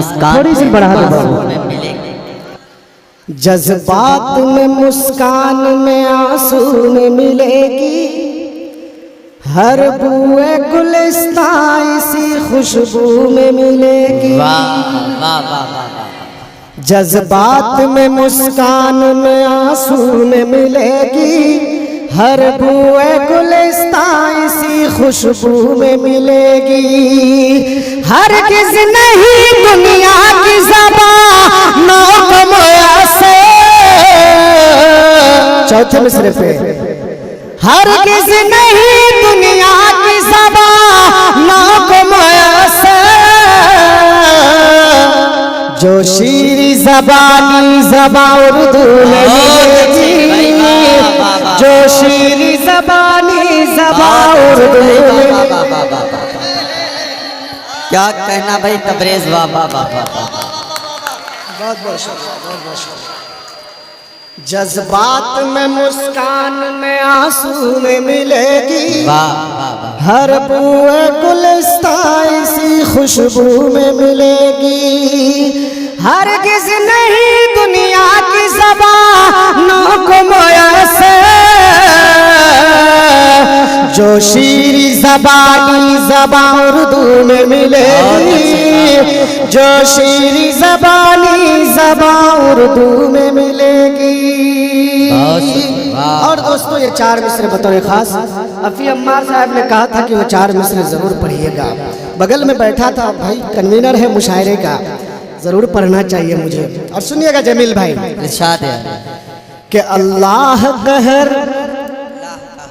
मुस्कान थोड़ी सी बढ़ा दो में मिलेगी। जज्बात में मुस्कान में आंसू में मिलेगी, हर बूए गुलिस्तां इसी खुशबू में मिलेगी। वाह वाह वाह वाह वाह। जज्बात में मुस्कान में आंसू में मिलेगी, हर बूए गुलिस्तां इसी खुशबू में मिलेगी। हरगिज़ नहीं दुनिया की ज़बानों को मुयस्सर, चौथे मिसरे पे, हरगिज़ नहीं दुनिया की ज़बानों को मुयस्सर, जो शीरी ज़बानी ज़बां उर्दू में मिलेगी, जो शीरी ज़बानी ज़बां उर्दू में। क्या कहना भाई तबरेज, वाह वाह वाह वाह। बहुत बहुत शुक्रिया, बहुत बहुत शुक्रिया। जज्बात में मुस्कान में आंसू में मिलेगी, वाह वाह वाह। हर बूए गुलिस्तां इसी खुशबू में मिलेगी। हरगिज़ नहीं दुनिया की ज़बानों को मुयस्सर, जो शीरी ज़बानी ज़बां उर्दू में मिलेगी, जो शीरी ज़बानी ज़बां उर्दू में मिलेगी। और दोस्तों ये चार मिसरे बतौर खास अफी अम्मार साहब ने कहा था कि वो चार मिसरे जरूर पढ़िएगा। बगल में बैठा था भाई, कन्वीनर है मुशायरे का, जरूर पढ़ना चाहिए मुझे। और सुनिएगा जमील भाई, इरशाद है कि अल्लाह कहर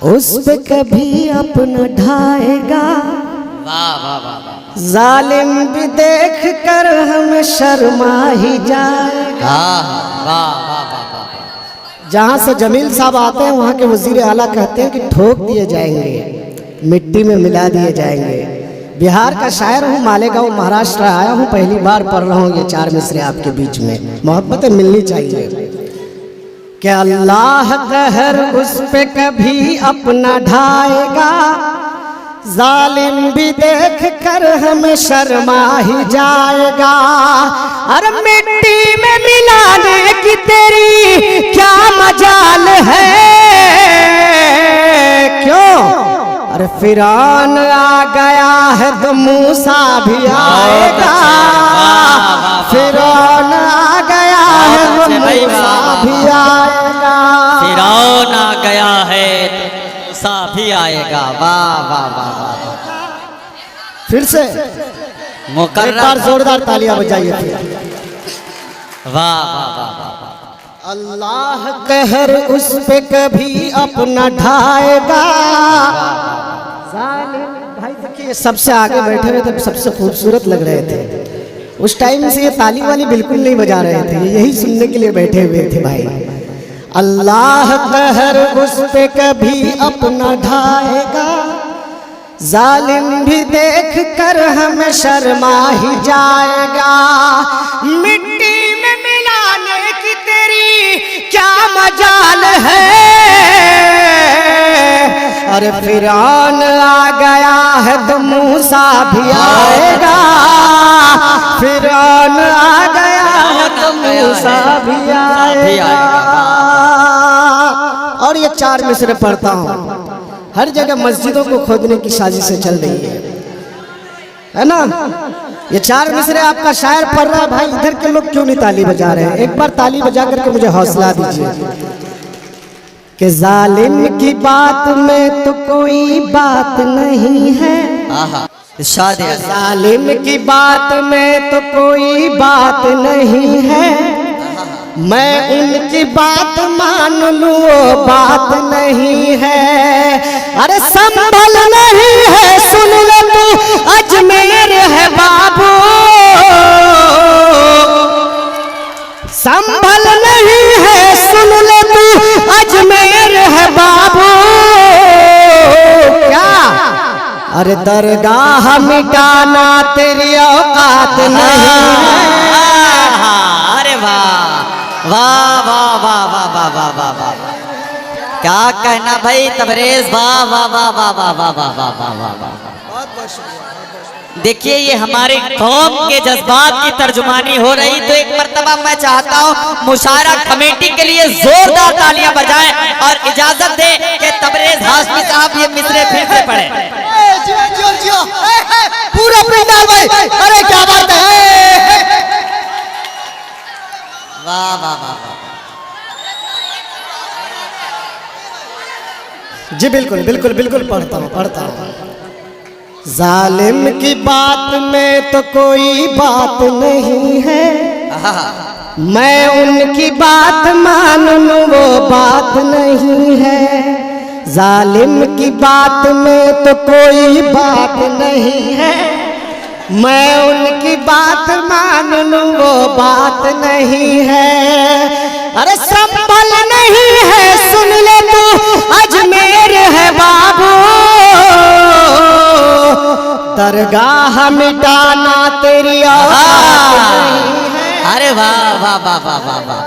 उस पे कभी अपना ढाएगा, वाह वाह वाह। जालिम भी देख कर हमें शर्मा ही जाएगा। वाह वाह वाह वाह। जहाँ से जमील साहब आते हैं वहाँ के वजीर आला कहते हैं कि ठोक दिए जाएंगे, मिट्टी में मिला दिए जाएंगे। बिहार का शायर हूँ, मालेगांव महाराष्ट्र आया हूँ, पहली बार पढ़ रहा हूँ ये चार मिसरे आपके बीच में। मोहब्बतें मिलनी चाहिए। कि अल्लाह कहर उस पे कभी अपना ढाएगा, जालिम भी देख कर हमें शर्मा ही जाएगा। अरे मिट्टी में मिलाने की तेरी क्या मजाल है, क्यों? अरे फिरौन आ गया है तो मूसा भी आएगा, फिरौन आ गया है तो मूसा भी आएगा, फिरौन आ गया है सा भी आएगा। वाह वाह वाह वाह। फिर से मुकर्रर, एक बार जोरदार तालियां बजाइए फिर। वाह वाह वाह वाह। अल्लाह कहर उस पे कभी अपना ढाएगा। भाई देखिए सबसे आगे बैठे हुए थे, सबसे खूबसूरत लग रहे थे। उस टाइम से ये ताली वाली बिल्कुल नहीं बजा रहे थे, यही सुनने के लिए बैठे हुए थे भाई। अल्लाह कहर उस पे कभी अपना ढाएगा, जालिम भी देख कर हमें शर्मा ही जाएगा। मिट्टी में मिलाने की तेरी क्या मजाल है, अरे फिरौन आ गया है तो मूसा भी आएगा, फिरौन आ गया है तो मूसा भी आएगा। और ये चार मिसरे पढ़ता हूँ, हर जगह मस्जिदों को खोदने की साजिशें चल रही है ना। ये चार मिसरे आपका शायर पढ़ रहा है भाई, इधर के लोग क्यों नहीं ताली बजा रहे हैं? एक बार ताली बजा करके मुझे हौसला दीजिए। कि जालिम की बात में तो कोई बात नहीं है, जालिम की बात में तो कोई बात नहीं है, मैं उनकी बात मान लूं वो बात नहीं है। अरे संभल नहीं है सुन ले तू अजमेर है बाबू, संभल नहीं है सुन ले तू अजमेर है बाबू। क्या? अरे दरगाह मिटाना तेरी औकात नहीं है। अरे वाह वाह वाह वाह वाह वाह वाह वाह वाह। क्या कहना भाई तबरेज, वाह वाह वाह वाह वाह वाह वाह वाह वाह वाह। देखिए ये हमारे कौम के जज्बात की तर्जुमानी हो रही, तो एक मर्तबा मैं चाहता हूँ मुशायरा कमेटी के लिए जोरदार तालियां बजाएं और इजाजत दे कि तबरेज हाशमी साहब ये मिसरे फिर से पढ़े। पूरा पंडाल भाई, अरे क्या बात है। वाह वाह वाह। जी बिल्कुल बिल्कुल बिल्कुल पढ़ता हूँ। जालिम की बात में तो कोई बात नहीं है, मैं उनकी बात मान लूं वो बात नहीं है। जालिम की बात में तो कोई बात नहीं है, मैं उनकी बात मान लूं वो बात नहीं है। अरे संभल नहीं है सुन ले तू, अजमेर है बाबू, दरगाह मिटाना तेरी औकात नहीं है। अरे वाह वाह वाह वाह वाह वाह,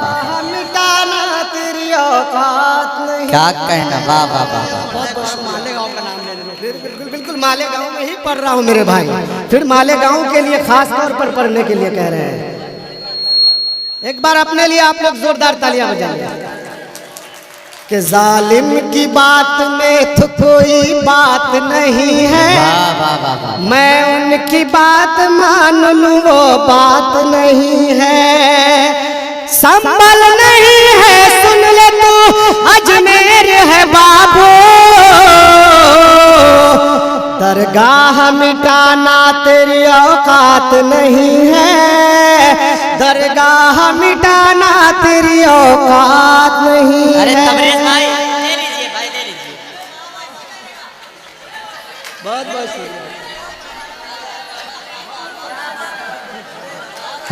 मिटाना तेरी औकात नहीं। क्या कहना, वाह वाह वाह वाह। मालेगांव का नाम ले लो, बिल्कुल बिल्कुल मालेगांव में ही पढ़ रहा हूँ मेरे भाई, फिर मालेगांव के लिए खास तौर पर पढ़ने के लिए कह रहे हैं। एक बार अपने लिए आप लोग जोरदार तालियां बजाइए कि जालिम की बात में तो कोई बात नहीं है, वाह वाह वाह वाह। मैं उनकी बात मान लूं वो बात नहीं है। संभल नहीं है सुन ले तू, अजमेर है बाबू, दरगाह मिटाना तेरी औकात नहीं है, दरगाह मिटाना तेरी औकात नहीं है। अरे तबरेज भाई ले लीजिए, भाई ले लीजिए। बहुत बहुत शुक्रिया।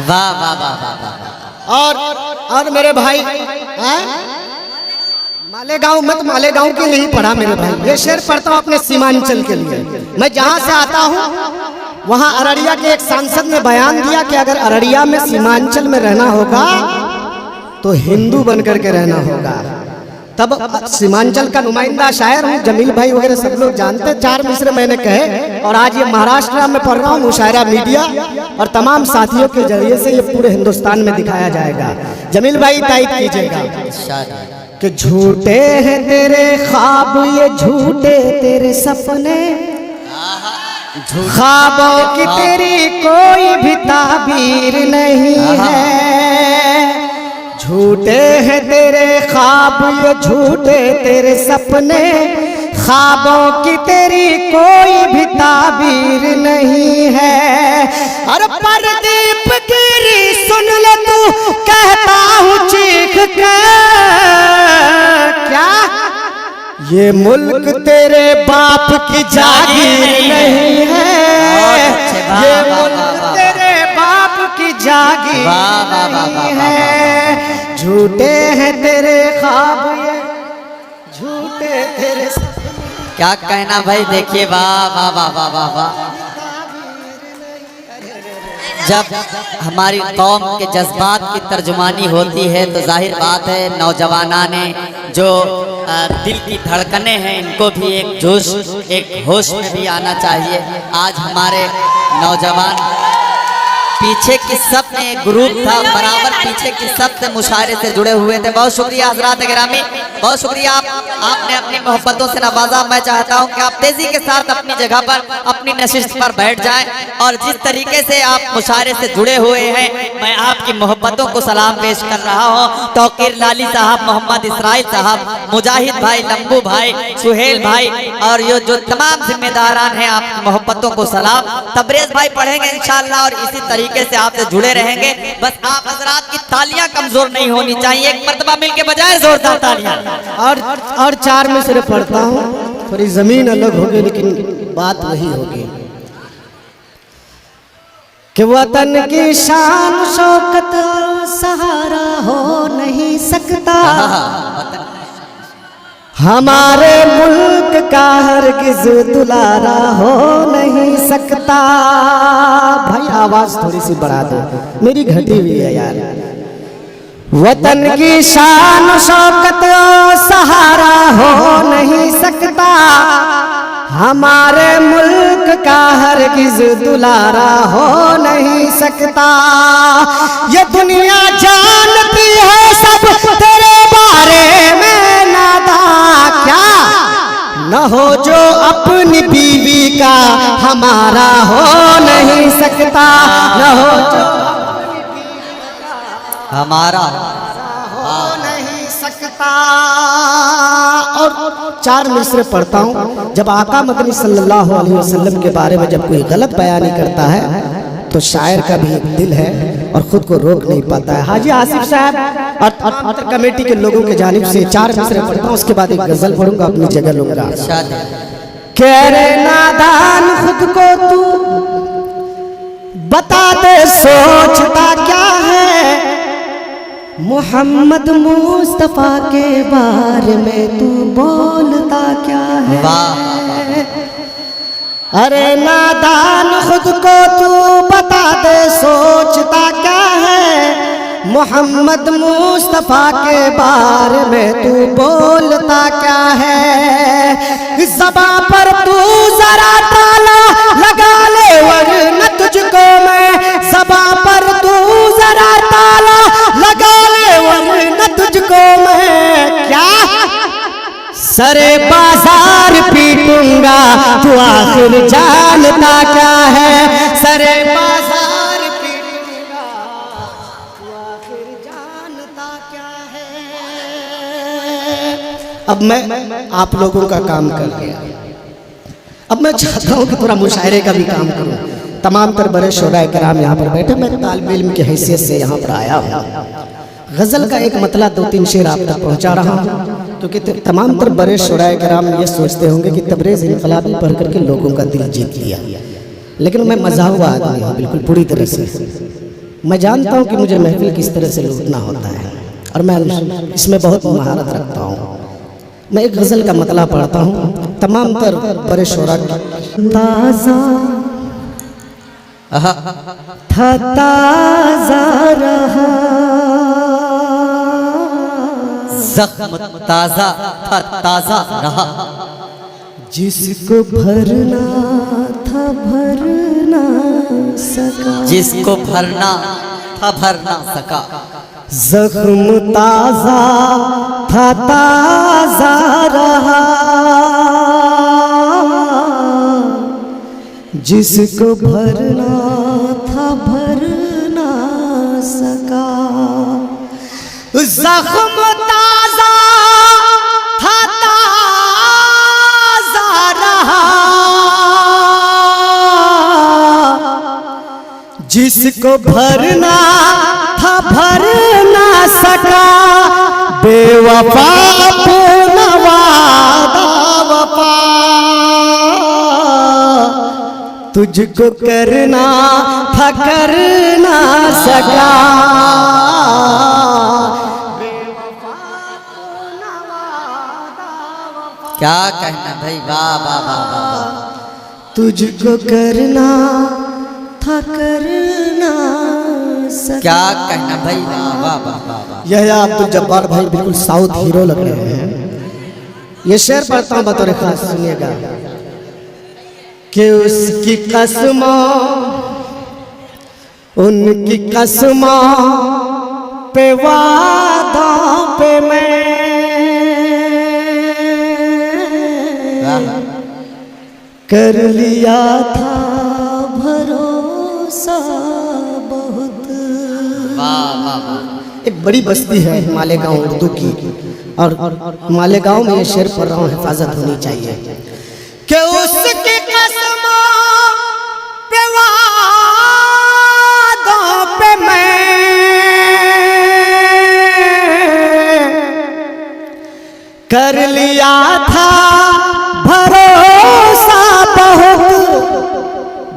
वाह वाह वाह वाह वाह। और मेरे भाई हैं? मालेगांव मत, मालेगांव के लिए ही पढ़ा मेरे भाई। ये शेर पढ़ता हूँ अपने सीमांचल के लिए। मैं जहाँ से आता हूँ वहाँ अररिया के एक सांसद ने बयान दिया कि अगर अररिया में सीमांचल में रहना होगा तो हिंदू बनकर के रहना होगा। तब सीमांचल का नुमाइंदा शायर हूँ, जमील भाई वगैरह सब लोग जानते। 4 मिसरे मैंने कहे और आज ये महाराष्ट्र में पढ़ रहा हूँ। मुशायरा मीडिया और तमाम साथियों के जरिए से ये पूरे हिंदुस्तान में दिखाया जाएगा। जमील भाई तारीफ कीजिएगा कि झूठे हैं तेरे ख्वाब, ये झूठे तेरे सपने, ख्वाबों की तेरी कोई भी ताबीर नहीं है। झूठे हैं तेरे ख्वाब, ये झूठे तेरे सपने, ख्वाबों की तेरी कोई भी ताबीर नहीं है। अरे परदीप गिरी सुन ले तू, कहता हूँ चीख के, क्या ये मुल्क तेरे बाप की जागीर नहीं है, ये मुल्क तेरे बाप की जागीर नहीं है। झूठे हैं तेरे ख्वाब, ये झूठे तेरे, क्या कहना भाई। देखिए वाह वाह वाह वाह वाह वाह। जब हमारी कौम के जज्बात की तर्जुमानी होती है तो जाहिर बात है नौजवाना ने जो दिल की धड़कनें हैं इनको भी एक जोश, एक होश में भी आना चाहिए। आज हमारे नौजवान पीछे की सब में एक ग्रुप था, बराबर पीछे की सब से मुशायरे से जुड़े हुए थे। बहुत शुक्रिया हजरात गिरामी, बहुत शुक्रिया। आपने अपनी मोहब्बतों से नवाजा। मैं चाहता हूं कि आप तेजी के साथ अपनी जगह पर, अपनी नशिस्त पर बैठ जाएं और जिस तरीके से आप मुशायरे से जुड़े हुए हैं मैं आपकी मोहब्बतों को सलाम पेश कर रहा हूं। तौकीर लाली साहब, मोहम्मद इसराइल साहब, मुजाहिद भाई, लंबू भाई, सुहेल भाई और ये जो तमाम जिम्मेदारान हैं आपकी मोहब्बतों को सलाम। तबरेज भाई पढ़ेंगे इंशाअल्लाह और इसी तरीके से आपसे जुड़े रहेंगे। बस आप हजरात की तालियां कमजोर नहीं होनी चाहिए, एक मर्तबा मिलके बजाएं जोरदार तालियां। और 4 में सिर्फ पढ़ता हूँ, थोड़ी जमीन अलग होगी लेकिन बात वही होगी कि वतन की शान शौकत सहारा हो नहीं सकता, हमारे मुल्क का हरगिज दुलारा हो नहीं सकता। भाई आवाज थोड़ी सी बढ़ा दो, मेरी घटी हुई है यार। वतन की शान शौकत सहारा हो नहीं सकता, हमारे मुल्क का हरगिज दुलारा हो नहीं सकता। ये दुनिया जानती है सब तेरे बारे में नादा, क्या न हो जो अपनी बीवी का हमारा हो नहीं सकता, न हो जो हमारा हो नहीं सकता। और 4 मिसरे पढ़ता हूँ। जब आका मदनी सल्लल्लाहु अलैहि वसल्लम के बारे में जब कोई गलत बयानी करता है तो शायर का भी एक दिल है और खुद को रोक नहीं पाता है। हाजी आसिफ साहब और कमेटी के लोगों के जानिब से 4 मिसरे पढ़ता हूँ, उसके बाद एक गजल पढ़ूंगा, अपनी जगह लूंगा। कह रे नादान खुद को तू बता दे सोचता क्या है, मोहम्मद मुस्तफा के बारे में तू बोलता क्या है। अरे नादान खुद को तू बता दे सोचता क्या है, मोहम्मद मुस्तफा के बारे में तू बोलता क्या है। ज़बां पर तू जरा ताला लगा ले वरना तुझको मैं, ज़बां पर तू जरा ताला लगा ले वरना तुझको मैं क्या सरे बाजार पीटूंगा, तू आखिर जानता क्या है। सरे बाजार पीटूंगा, तू आखिर जानता क्या है। अब मैं आप लोगों का काम कर गया, अब मैं चाहता हूँ कि थोड़ा मुशायरे का भी काम करूँ। तमाम तर बड़े शोरा कराम यहाँ पर बैठे, मैं तालिब इल्म की हैसियत से यहाँ पर आया हूँ। गज़ल का एक मतला 2-3 शेर आप तक पहुँचा रहा हूँ, क्योंकि तमाम तर बड़े शोरा कराम ये सोचते होंगे कि तबरेज़ इनकलाबी पढ़ करके लोगों का दिल जीत लिया, लेकिन मैं मज़ा हुआ आदमी हूँ बिल्कुल पूरी तरह से। मैं जानता हूँ कि मुझे महफिल किस तरह से लूटना होता है और मैं इसमें बहुत महारत रखता हूँ। मैं एक गज़ल का मतला पढ़ता हूँ, तमाम तर बड़े शोरा ताज़ा था ताज़ा रहा, जख्म ताज़ा था ताज़ा रहा, जिसको भरना था भर ना सका, जिसको भरना था भर ना सका। जख्म ताज़ा था ताज़ा रहा, जिसको भरना था भर ना सका। जख्म ताज़ा था ताज़ा रहा, जिसको भरना था भर ना सका। बेवफा अपना वादा वफा तुझको करना था कर ना सका। क्या कहना भाई, वाह वाह वाह वाह। तुझको करना था करना सका। क्या कहना भाई, वाह वाह वाह वाह। यह अब्दुल जब्बार भाई बिल्कुल साउथ हीरो लग रहे हैं। ये शेर पढ़ता हूँ बतौर खास, सुनिएगा। कि उसकी कसमों उनकी कसमों पे वादों पे मैं कर लिया था भरोसा बहुत। वाह वाह वाह। एक बड़ी बस्ती है मालेगांव उर्दू की, और मालेगांव में ये शेर पढ़ रहा हूँ, हिफाजत होनी चाहिए। कि उसकी कसमों पे वादों पे मैं कर लिया था भरोसा बहुत।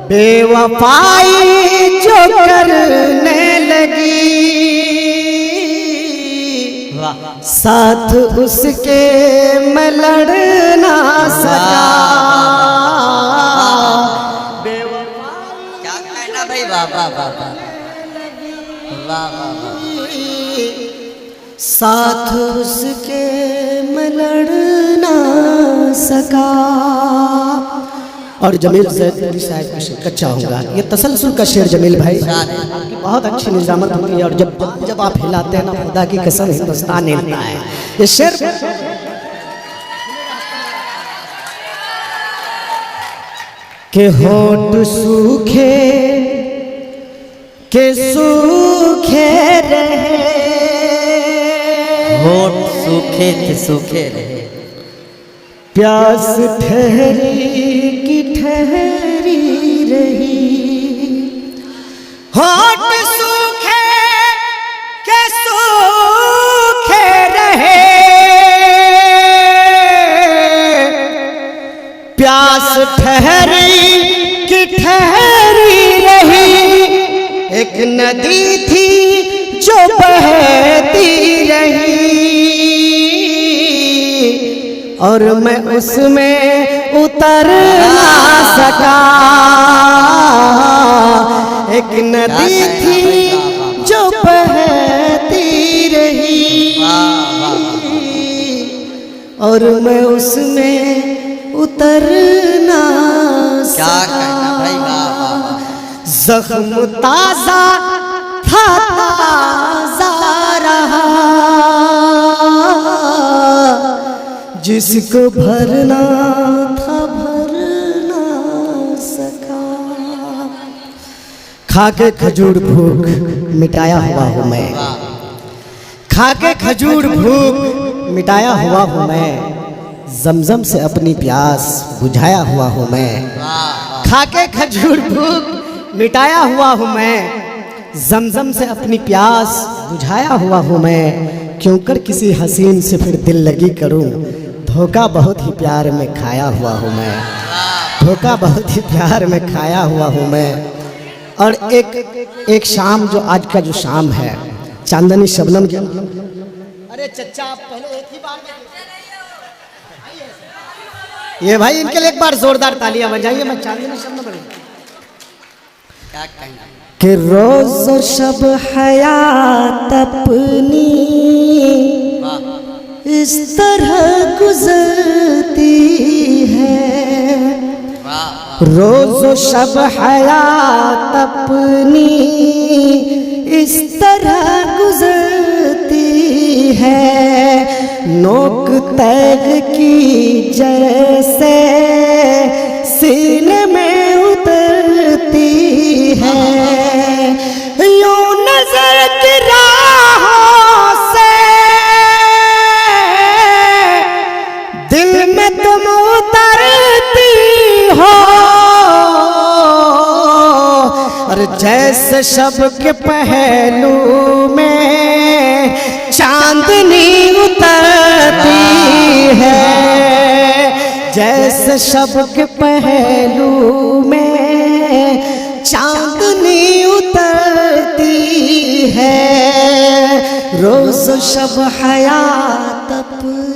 बेवफाई जो करने लगी, साथ उसके मैं लड़ ना सका। क्या कहना भाई, वाह वाह वाह वाह वाह वाह। साथ उसके मैं लड़ ना सका। और जमील जैदी साहब का शिरकत चाहूँगा। ये तसलसल का शेर जमील भाई, आपकी बहुत अच्छी निजामत होती है और जब आप हिलाते हैं ना, खुदा की कसम हिंदुस्तान हिलता है। ये शेर के होठ सूखे के सूखे रहे, होठ सूखे के सूखे रहे, प्यास ठहरी की ठहरी रही। होठ सूखे के सूखे रहे, प्यास ठहरी की ठहरी रही। एक नदी थी जो बहती रही और मैं उसमें उतर ना सका। एक नदी थी जो बहती रही और मैं उसमें उतर ना क्या सका। कहना भाई, वाह वाह वाह। जख्म ताजा था ताजा रहा, जिसको भरना था भर ना सका। खाके खजूर भूख मिटाया हुआ हूँ मैं, खाके खजूर भूख मिटाया हुआ हूँ मैं। जमजम से अपनी प्यास बुझाया हुआ हूँ मैं। खाके खजूर भूख मिटाया हुआ हूँ मैं, जमजम से अपनी प्यास बुझाया हुआ हूँ मैं। क्यों कर किसी हसीन से फिर दिल लगी करूँ, धोखा बहुत ही प्यार में खाया हुआ हूँ मैं। धोखा बहुत ही प्यार में खाया हुआ हूँ मैं। और एक शाम जो आज का जो शाम है, चांदनी शबनम के। अरे चच्चा आप पहले एक ही बार में ये भाई इनके लिए एक बार जोरदार तालियां बजाइए। मैं चांदनी शबनम क्या कहना कि रोज शब हयात अपनी इस तरह गुजरती है। रोज शब हयात अपनी इस तरह गुजरती है। नोक तैग की जैसे सीने में उतरती है। यूं नजर की राहों से दिल में तुम उतरती हो। और जैसे शब के पहलू में चांदनी उतरती है। जैसे शब के पहलू में चांदनी उतरती है। रोज शब हयात अपनी